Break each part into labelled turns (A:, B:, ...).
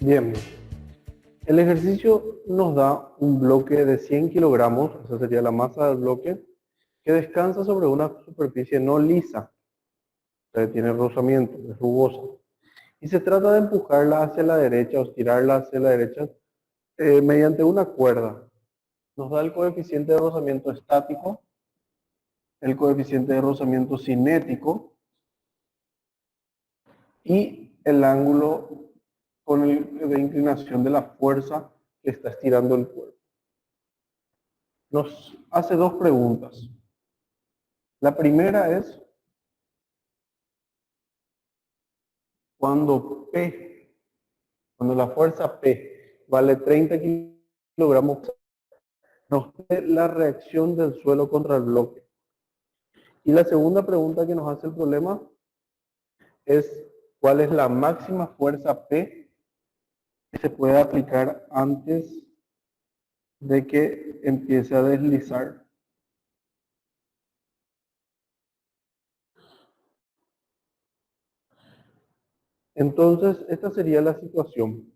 A: Bien, el ejercicio nos da un bloque de 100 kilogramos, esa sería la masa del bloque, que descansa sobre una superficie no lisa, o sea, tiene rozamiento, es rugosa. Y se trata de empujarla hacia la derecha o estirarla hacia la derecha mediante una cuerda. Nos da el coeficiente de rozamiento estático, el coeficiente de rozamiento cinético y el ángulo de inclinación de la fuerza que está estirando el cuerpo. Nos hace dos preguntas. La primera es, cuando la fuerza P vale 30 kilogramos, nos pide la reacción del suelo contra el bloque. Y la segunda pregunta que nos hace el problema es, ¿cuál es la máxima fuerza P que se puede aplicar antes de que empiece a deslizar? Entonces, esta sería la situación.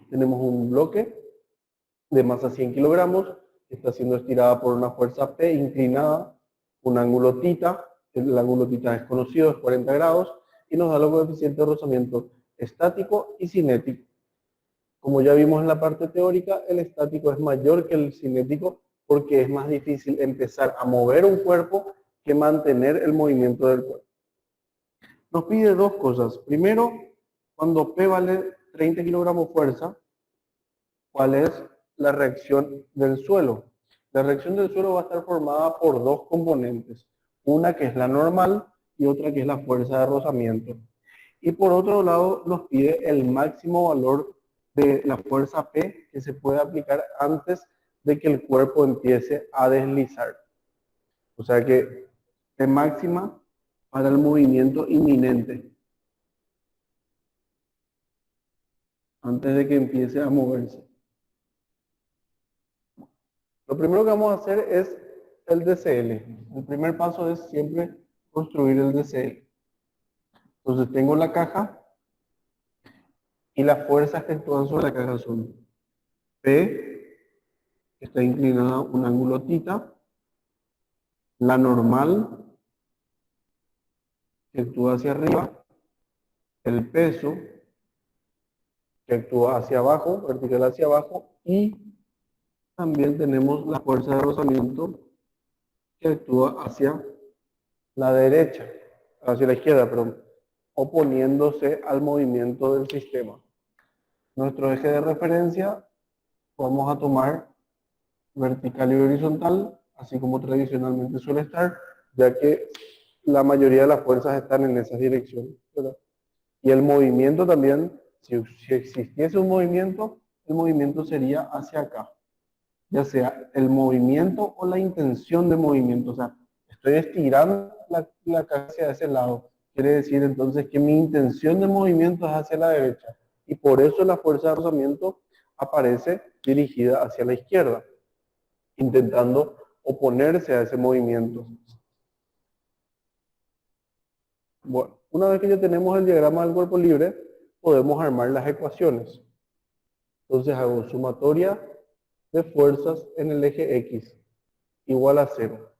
A: Tenemos un bloque de masa 100 kilogramos, que está siendo estirada por una fuerza P inclinada, un ángulo θ, el ángulo θ es conocido, es 40 grados, y nos da los coeficientes de rozamiento estático y cinético. Como ya vimos en la parte teórica, el estático es mayor que el cinético porque es más difícil empezar a mover un cuerpo que mantener el movimiento del cuerpo. Nos pide dos cosas. Primero, cuando P vale 30 kilogramos fuerza, ¿cuál es la reacción del suelo? La reacción del suelo va a estar formada por dos componentes. Una que es la normal y otra que es la fuerza de rozamiento. Y por otro lado nos pide el máximo valor de la fuerza P que se puede aplicar antes de que el cuerpo empiece a deslizar. O sea que P máxima para el movimiento inminente, antes de que empiece a moverse. Lo primero que vamos a hacer es el DCL. El primer paso es siempre construir el DCL. Entonces tengo la caja y las fuerzas que actúan sobre la caja son P, que está inclinada a un ángulo θ, la normal, que actúa hacia arriba, el peso, que actúa hacia abajo, vertical hacia abajo, y también tenemos la fuerza de rozamiento, que actúa hacia la derecha, hacia la izquierda, perdón, oponiéndose al movimiento del sistema. Nuestro eje de referencia vamos a tomar vertical y horizontal, así como tradicionalmente suele estar, ya que la mayoría de las fuerzas están en esas direcciones, ¿verdad? Y el movimiento también, si existiese un movimiento, el movimiento sería hacia acá, ya sea el movimiento o la intención de movimiento. O sea, estoy estirando la caja hacia ese lado. Quiere decir entonces que mi intención de movimiento es hacia la derecha. Y por eso la fuerza de rozamiento aparece dirigida hacia la izquierda, intentando oponerse a ese movimiento. Bueno, una vez que ya tenemos el diagrama del cuerpo libre, podemos armar las ecuaciones. Entonces hago sumatoria de fuerzas en el eje X igual a 0.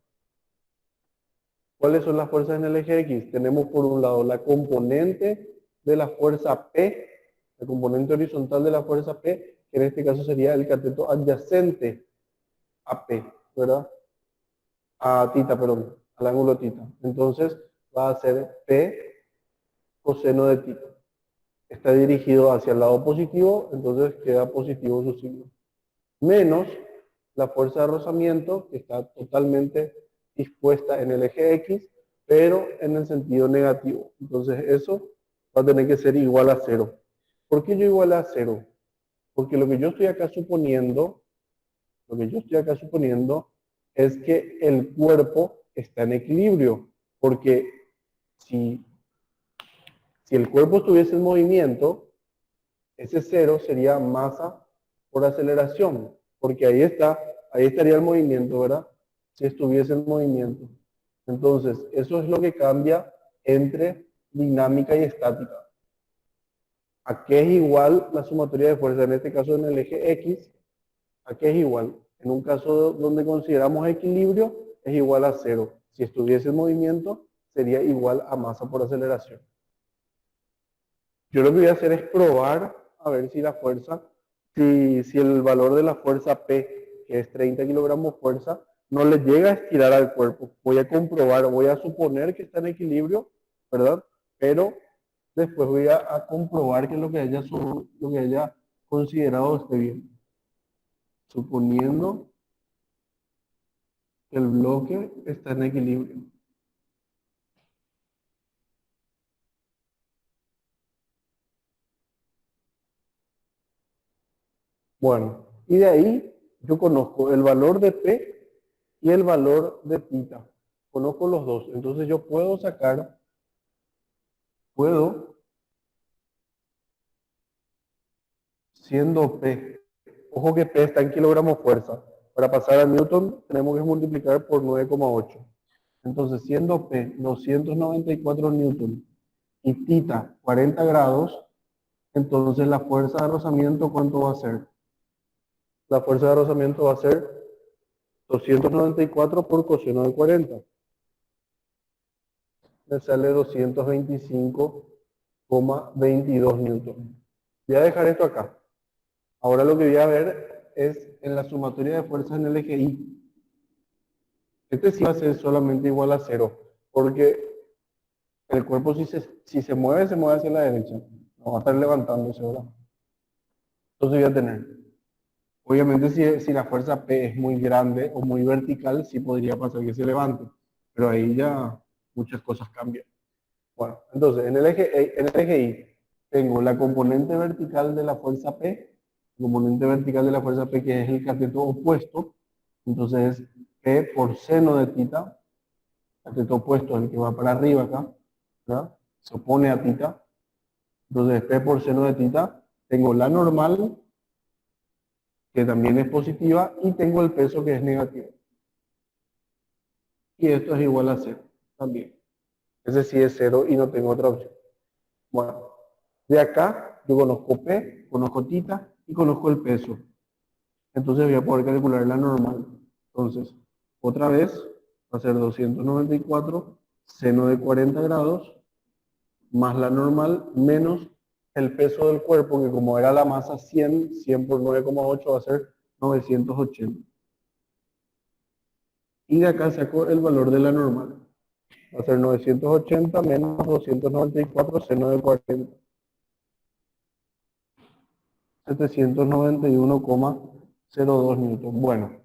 A: ¿Cuáles son las fuerzas en el eje X? Tenemos por un lado la componente de la fuerza P, la componente horizontal de la fuerza P, que en este caso sería el cateto adyacente a P, ¿verdad? A θ, perdón, al ángulo θ. Entonces va a ser P coseno de θ. Está dirigido hacia el lado positivo, entonces queda positivo su signo. Menos la fuerza de rozamiento, que está totalmente dispuesta en el eje X, pero en el sentido negativo. Entonces eso va a tener que ser igual a 0. ¿Por qué yo igual a 0? Porque lo que yo estoy acá suponiendo, es que el cuerpo está en equilibrio. Porque si el cuerpo estuviese en movimiento, ese 0 sería masa por aceleración, porque ahí está ahí estaría el movimiento, ¿verdad? Si estuviese en movimiento. Entonces, eso es lo que cambia entre dinámica y estática. ¿A qué es igual la sumatoria de fuerza? En este caso en el eje X, ¿a qué es igual? En un caso donde consideramos equilibrio, es igual a 0. Si estuviese en movimiento, sería igual a masa por aceleración. Yo lo que voy a hacer es probar a ver si la fuerza, si el valor de la fuerza P, que es 30 kilogramos fuerza, no le llega a estirar al cuerpo. Voy a comprobar, voy a suponer que está en equilibrio, ¿verdad? Pero después voy a comprobar que lo que haya considerado esté bien. Suponiendo que el bloque está en equilibrio. Bueno, y de ahí yo conozco el valor de P y el valor de θ. Conozco los dos. Entonces yo puedo siendo P, ojo que P está en kilogramos fuerza. Para pasar a Newton tenemos que multiplicar por 9,8. Entonces siendo P 294 Newton y θ 40 grados, entonces la fuerza de rozamiento, ¿cuánto va a ser? La fuerza de rozamiento va a ser 294 por coseno de 40. Me sale 225,22 newton. Voy a dejar esto acá. Ahora lo que voy a ver es en la sumatoria de fuerzas en el eje Y. Este sí va a ser solamente igual a 0, porque el cuerpo si se mueve hacia la derecha. No va a estar levantándose, ¿verdad? Entonces voy a tener, obviamente si la fuerza P es muy grande o muy vertical, sí podría pasar que se levante, pero ahí ya muchas cosas cambian. Bueno, entonces en el eje Y tengo la componente vertical de la fuerza P, componente vertical de la fuerza P que es el cateto opuesto, entonces P por seno de θ, cateto opuesto es el que va para arriba acá, ¿verdad? Se opone a θ, entonces P por seno de θ, tengo la normal, que también es positiva, y tengo el peso que es negativo. Y esto es igual a 0 también. Ese sí es 0 y no tengo otra opción. Bueno, de acá yo conozco P, conozco θ y conozco el peso. Entonces voy a poder calcular la normal. Entonces, otra vez va a ser 294 seno de 40 grados más la normal menos el peso del cuerpo, que como era la masa 100 por 9,8 va a ser 980. Y de acá saco el valor de la normal. Va a ser 980 menos 294 seno de 40. 791,02 newton. Bueno,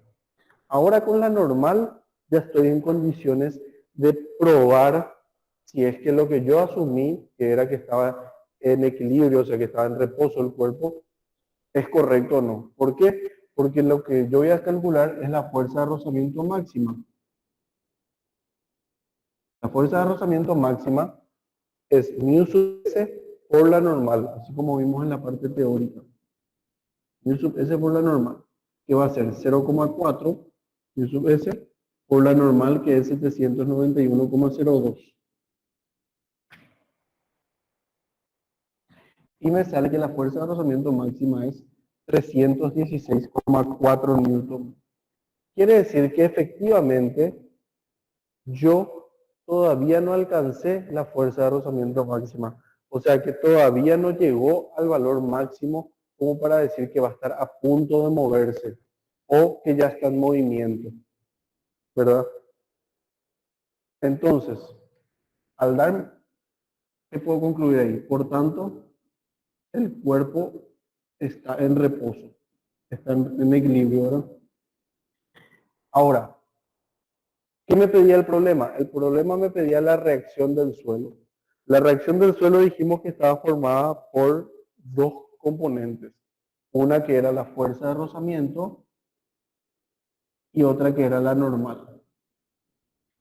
A: ahora con la normal ya estoy en condiciones de probar si es que lo que yo asumí, que era que estaba en equilibrio, o sea, que estaba en reposo el cuerpo, es correcto o no. ¿Por qué? Porque lo que yo voy a calcular es la fuerza de rozamiento máxima. La fuerza de rozamiento máxima es mu sub s por la normal, así como vimos en la parte teórica. Mu sub s por la normal, que va a ser 0,4 mu sub s por la normal, que es 791,02. Y me sale que la fuerza de rozamiento máxima es 316,4 newton. Quiere decir que efectivamente yo todavía no alcancé la fuerza de rozamiento máxima. O sea que todavía no llegó al valor máximo como para decir que va a estar a punto de moverse o que ya está en movimiento, ¿verdad? Entonces, al dar, ¿qué puedo concluir ahí? Por tanto, el cuerpo está en reposo, está en equilibrio, ¿verdad? Ahora, ¿qué me pedía el problema? El problema me pedía la reacción del suelo. La reacción del suelo dijimos que estaba formada por dos componentes. Una que era la fuerza de rozamiento y otra que era la normal.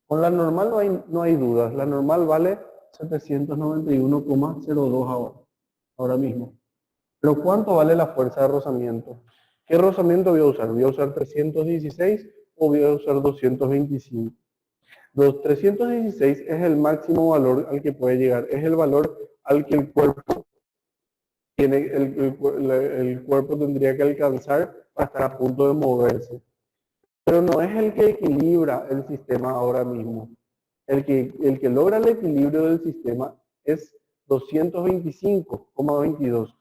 A: Con la normal no hay dudas. La normal vale 791,02 ahora mismo. Pero ¿cuánto vale la fuerza de rozamiento? ¿Qué rozamiento voy a usar? ¿Voy a usar 316 o voy a usar 225? 316 es el máximo valor al que puede llegar, es el valor al que el cuerpo tiene, el cuerpo tendría que alcanzar para estar a punto de moverse. Pero no es el que equilibra el sistema ahora mismo. El que logra el equilibrio del sistema es 225,22.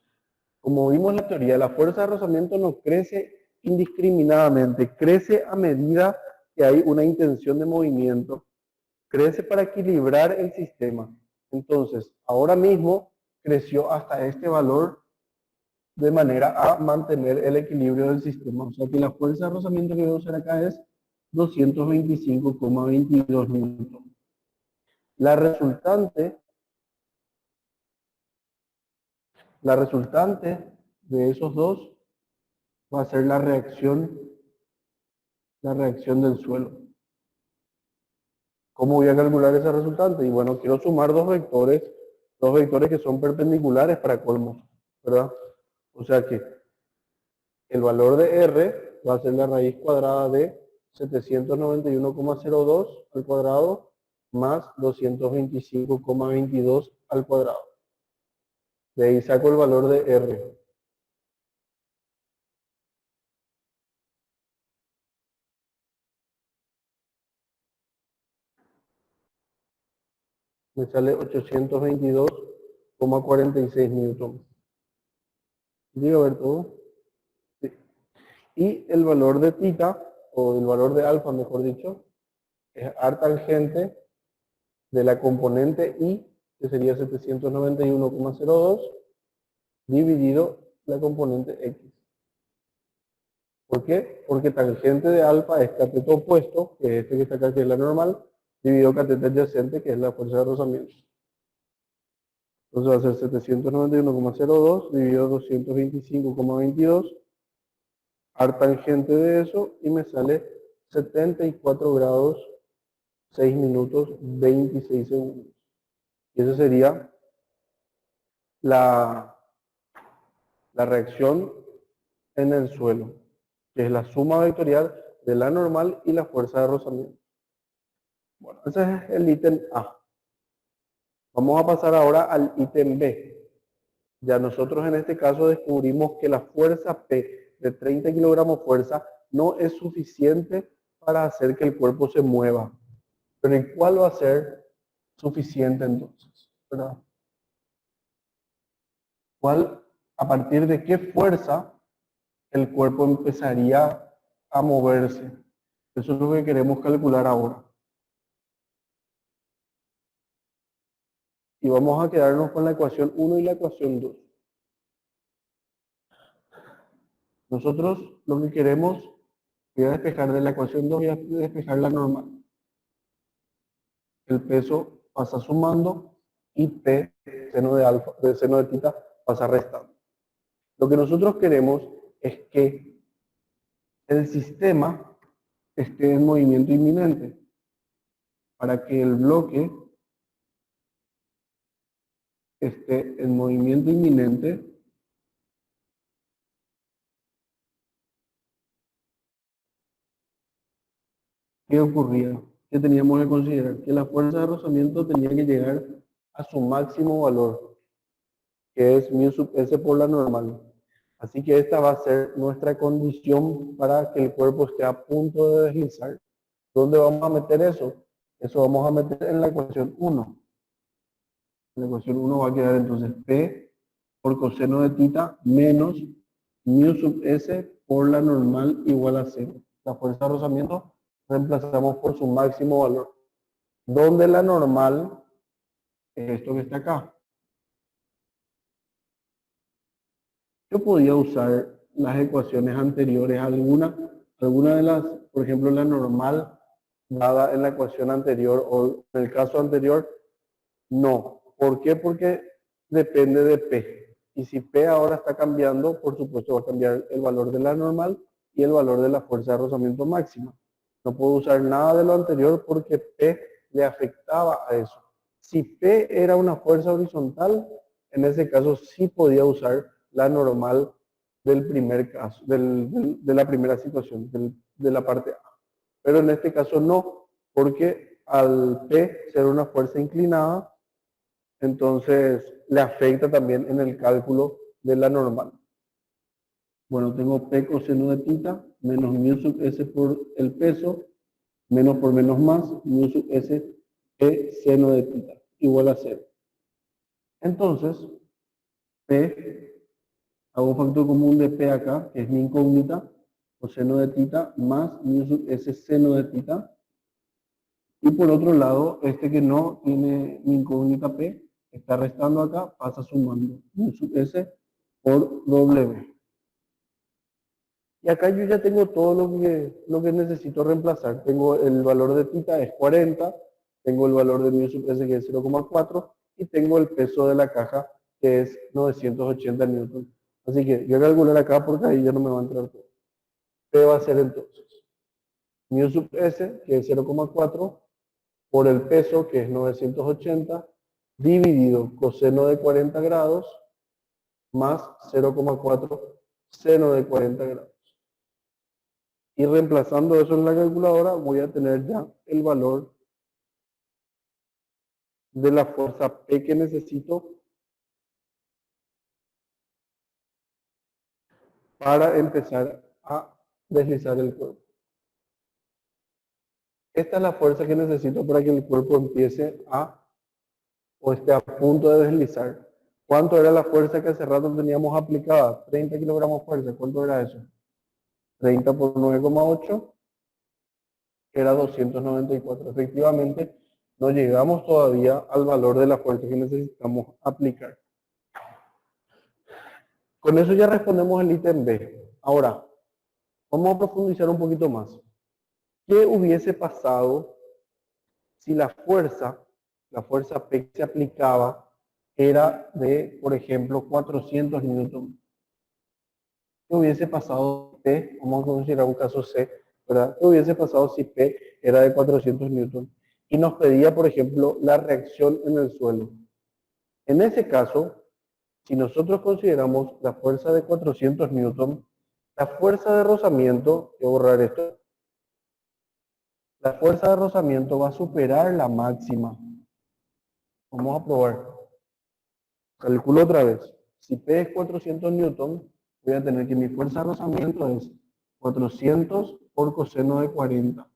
A: Como vimos en la teoría, la fuerza de rozamiento no crece indiscriminadamente, crece a medida que hay una intención de movimiento, crece para equilibrar el sistema. Entonces, ahora mismo creció hasta este valor de manera a mantener el equilibrio del sistema. O sea que la fuerza de rozamiento que voy a usar acá es 225,22 newton. La resultante de esos dos va a ser la reacción del suelo. ¿Cómo voy a calcular esa resultante? Y bueno, quiero sumar dos vectores que son perpendiculares para colmo, ¿verdad? O sea que el valor de R va a ser la raíz cuadrada de 791,02 al cuadrado más 225,22 al cuadrado. De ahí saco el valor de R. Me sale 822,46 newton. ¿Llega a ver todo? Sí. Y el valor de tita, o el valor de alfa, mejor dicho, es artangente de la componente I, que sería 791,02, dividido la componente X. ¿Por qué? Porque tangente de alfa es cateto opuesto, que es este que está acá, que es la normal, dividido cateto adyacente, que es la fuerza de rozamiento. Entonces va a ser 791,02 dividido 225,22, artangente de eso, y me sale 74 grados, 6 minutos, 26 segundos. Y esa sería la reacción en el suelo, que es la suma vectorial de la normal y la fuerza de rozamiento. Bueno, ese es el ítem A. Vamos a pasar ahora al ítem B. Ya nosotros en este caso descubrimos que la fuerza P de 30 kilogramos fuerza no es suficiente para hacer que el cuerpo se mueva. Pero ¿y cuál va a ser suficiente entonces? ¿Verdad? ¿Cuál, a partir de qué fuerza el cuerpo empezaría a moverse? Eso es lo que queremos calcular ahora. Y vamos a quedarnos con la ecuación 1 y la ecuación 2. Nosotros lo que queremos, voy a despejar de la ecuación 2 y a despejar la normal. El peso pasa sumando y P, seno de alfa, de seno de tita, pasa restando. Lo que nosotros queremos es que el sistema esté en movimiento inminente. Para que el bloque esté en movimiento inminente, ¿qué ocurría? ¿Qué teníamos que considerar? Que la fuerza de rozamiento tenía que llegar a su máximo valor, que es mu sub s por la normal. Así que esta va a ser nuestra condición para que el cuerpo esté a punto de deslizar. ¿Dónde vamos a meter eso? Eso vamos a meter en la ecuación 1. La ecuación 1 va a quedar entonces P por coseno de tita menos mu sub s por la normal igual a 0. La fuerza de rozamiento reemplazamos por su máximo valor. Donde la normal es esto que está acá. Yo podía usar las ecuaciones anteriores, alguna de las, por ejemplo, la normal dada en la ecuación anterior o en el caso anterior, no. ¿Por qué? Porque depende de P. Y si P ahora está cambiando, por supuesto va a cambiar el valor de la normal y el valor de la fuerza de rozamiento máxima. No puedo usar nada de lo anterior porque P le afectaba a eso. Si P era una fuerza horizontal, en ese caso sí podía usar la normal del primer caso, de la primera situación, de la parte A. Pero en este caso no, porque al P ser una fuerza inclinada, entonces le afecta también en el cálculo de la normal. Bueno, tengo P coseno de tita menos mu sub S por el peso, menos por menos más, mu sub S P seno de tita, igual a 0. Entonces, P, hago factor común de P acá, que es mi incógnita, coseno de tita, más mu sub S seno de tita. Y por otro lado, este que no tiene mi incógnita P, está restando acá, pasa sumando mu sub S por W. Y acá yo ya tengo todo lo que necesito reemplazar. Tengo el valor de tita, es 40, tengo el valor de mu sub S, que es 0,4, y tengo el peso de la caja, que es 980 newtons. Así que yo voy a calcular acá porque ahí ya no me va a entrar todo. P va a ser entonces mu sub S, que es 0,4, por el peso, que es 980, dividido coseno de 40 grados, más 0,4 seno de 40 grados. Y reemplazando eso en la calculadora, voy a tener ya el valor de la fuerza P que necesito para empezar a deslizar el cuerpo. Esta es la fuerza que necesito para que el cuerpo empiece o esté a punto de deslizar. ¿Cuánto era la fuerza que hace rato teníamos aplicada? 30 kilogramos fuerza. ¿Cuánto era eso? 30 por 9,8 era 294. Efectivamente, no llegamos todavía al valor de la fuerza que necesitamos aplicar. Con eso ya respondemos el ítem B. Ahora, vamos a profundizar un poquito más. ¿Qué hubiese pasado si la fuerza P que se aplicaba era de, por ejemplo, 400 newton? ¿Qué hubiese pasado P? Vamos a considerar un caso C, ¿verdad? ¿Qué hubiese pasado si P era de 400 newton? Y nos pedía, por ejemplo, la reacción en el suelo. En ese caso, si nosotros consideramos la fuerza de 400 newton, la fuerza de rozamiento, voy a borrar esto, la fuerza de rozamiento va a superar la máxima. Vamos a probar. Calculo otra vez. Si P es 400 newton, voy a tener que mi fuerza de rozamiento es 400 por coseno de 40.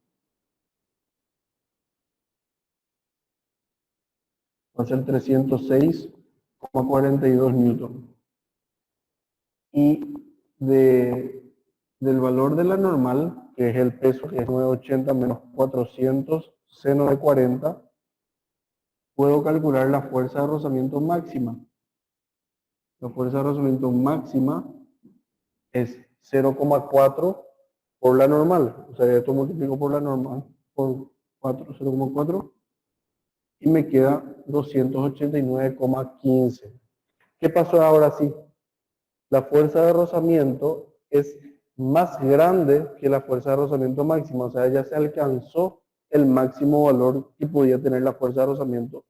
A: Va a ser 306,42 newton. Y del valor de la normal, que es el peso, que es 980 menos 400 seno de 40, puedo calcular la fuerza de rozamiento máxima. La fuerza de rozamiento máxima es 0,4 por la normal. O sea, esto multiplico por la normal, por 4, 0,4, y me queda 289,15. ¿Qué pasó ahora sí? La fuerza de rozamiento es más grande que la fuerza de rozamiento máxima. O sea, ya se alcanzó el máximo valor que podía tener la fuerza de rozamiento.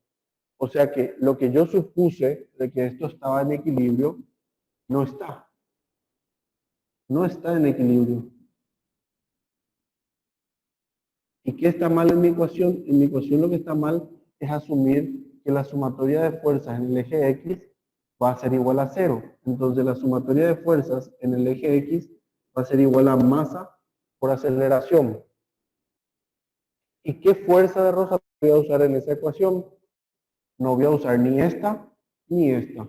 A: O sea que lo que yo supuse de que esto estaba en equilibrio, no está. No está en equilibrio. ¿Y qué está mal en mi ecuación? En mi ecuación lo que está mal es asumir que la sumatoria de fuerzas en el eje X va a ser igual a 0. Entonces la sumatoria de fuerzas en el eje X va a ser igual a masa por aceleración. ¿Y qué fuerza de rozamiento voy a usar en esa ecuación? No voy a usar ni esta ni esta.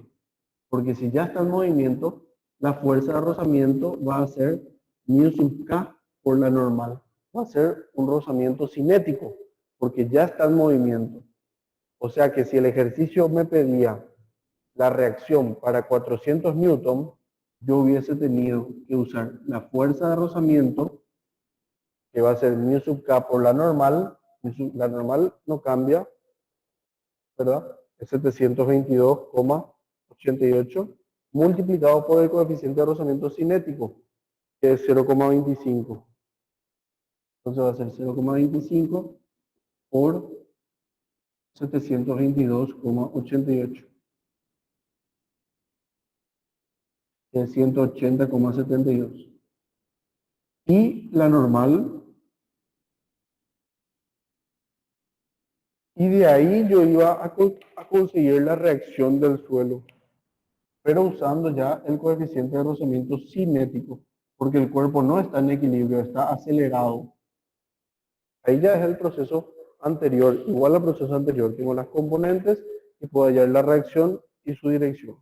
A: Porque si ya está en movimiento, la fuerza de rozamiento va a ser mu sub k por la normal. Va a ser un rozamiento cinético, porque ya está en movimiento. O sea que si el ejercicio me pedía la reacción para 400 newton, yo hubiese tenido que usar la fuerza de rozamiento, que va a ser mu sub k por la normal. La normal no cambia, ¿verdad? Es 722,88 multiplicado por el coeficiente de rozamiento cinético, que es 0,25. Entonces va a ser 0,25 por 722,88. es 180,72. Y la normal, y de ahí yo iba a conseguir la reacción del suelo, pero usando ya el coeficiente de rozamiento cinético, porque el cuerpo no está en equilibrio, está acelerado. Ahí ya es el proceso anterior, igual al proceso anterior. Tengo las componentes y puedo hallar la reacción y su dirección.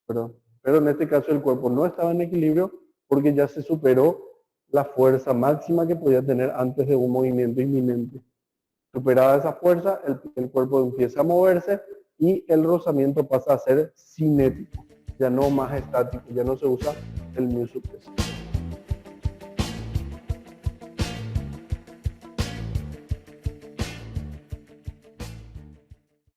A: ¿Verdad? Pero en este caso el cuerpo no estaba en equilibrio porque ya se superó la fuerza máxima que podía tener antes de un movimiento inminente. Superada esa fuerza, el cuerpo empieza a moverse y el rozamiento pasa a ser cinético, ya no más estático, ya no se usa el mu sub s.